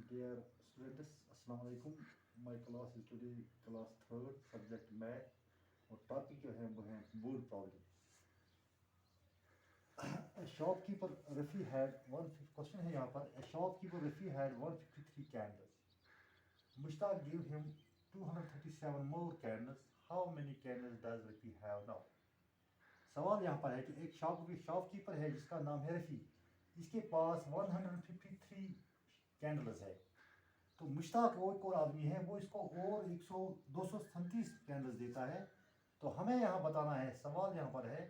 Dear students, Assalamu alaikum. My class is today class third, subject math اور topic جو ہے وہ ہے board problem. A shopkeeper Rafi had question ہے یہاں پر. A shopkeeper Rafi had 153 candles. Mushtaq gave him 237 more candles. How many candles does Rafi have now? سوال یہاں پر ہے کہ ایک شاپ کیپر ہے جس کا نام ہے رفی. اس کے پاس 153 کینڈلز ہے. تو مشتاق وہ ایک اور آدمی ہے, وہ اس کو اور 237 کینڈلز دیتا ہے. تو ہمیں یہاں بتانا ہے, سوال یہاں پر ہے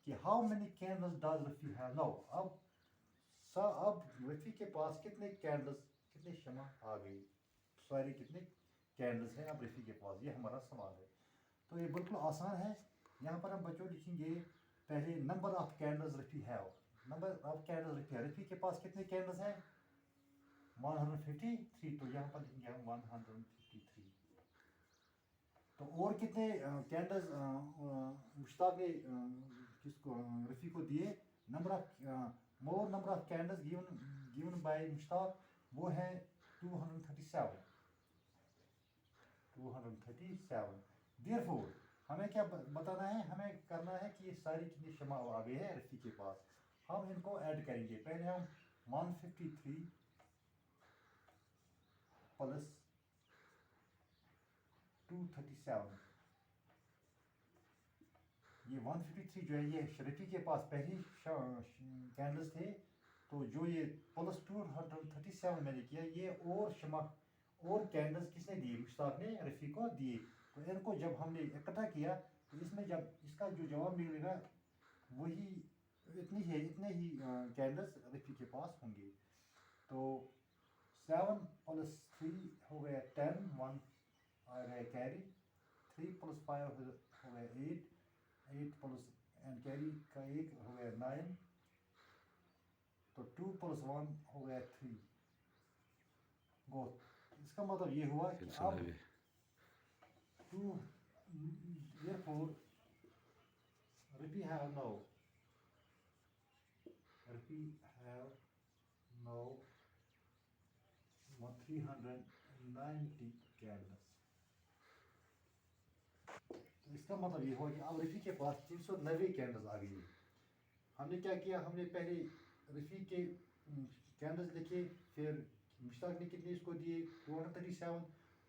کہ how many candles does Rafi have now. اب رفی کے پاس کتنے کینڈلز, کتنے شمع آ گئی, سوری کتنے کینڈلز ہیں اب رفی کے پاس, یہ ہمارا سوال ہے. تو یہ بالکل آسان ہے. یہاں پر ہم بچوں لکھیں گے پہلے number of candles Rafi have. Number of candles Rafi ہے, رفی کے پاس کتنے کینڈلز ہیں 153. تو یہاں پر لکھیں گے ہم 153. تو اور کتنے کینڈلز مشتاق نے کس کو رفی کو دیے, more number of candles given by Mushtaq وہ ہے 237. Therefore ہمیں کیا بتانا ہے, ہمیں کرنا ہے کہ یہ ساری کتنی شمع آ گئی ہے رفی کے پاس. ہم ان کو ایڈ کریں گے. پہلے ہم 153 پلس 237, یہ 153 جو ہے یہ رفی کے پاس پہلی کینڈلز تھے. تو جو یہ پلس 237 میں نے کیا, یہ اور شمع اور کینڈلز کس نے دی, مشتاق نے رفی کو دی. تو ان کو جب ہم نے اکٹھا کیا تو اس میں جب اس کا جو جواب ملے گا وہی اتنے ہی کینڈلز رفی کے پاس ہوں گے. تو 7 پلس 3 ہو گیا 10, 1 آ گیا کیری, 3 پلس 5 ہو گیا 8, 8 پلس اینڈ کیری کا 1 ہو گیا 9. تو 2 پلس 1 ہو گیا 3. گو اس کا مطلب یہ ہوا کہ اب therefore Rafi have now 390 candles. تو اس کا مطلب یہ ہوا کہ اب رفی کے پاس 390 کینڈلز آ گئی. ہم نے کیا کیا, ہم نے پہلے رفی کے کینڈلز لکھے, پھر مشتاق نے کتنے اس کو دیے 237.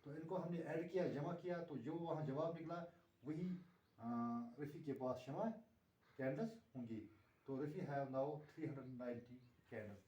تو ان کو ہم نے ایڈ کیا, جمع کیا, تو جو وہاں جواب نکلا وہی رفی کے پاس شمع کینڈلز ہوں گی. تو رفی ہیو ناؤ 390 کینڈلز.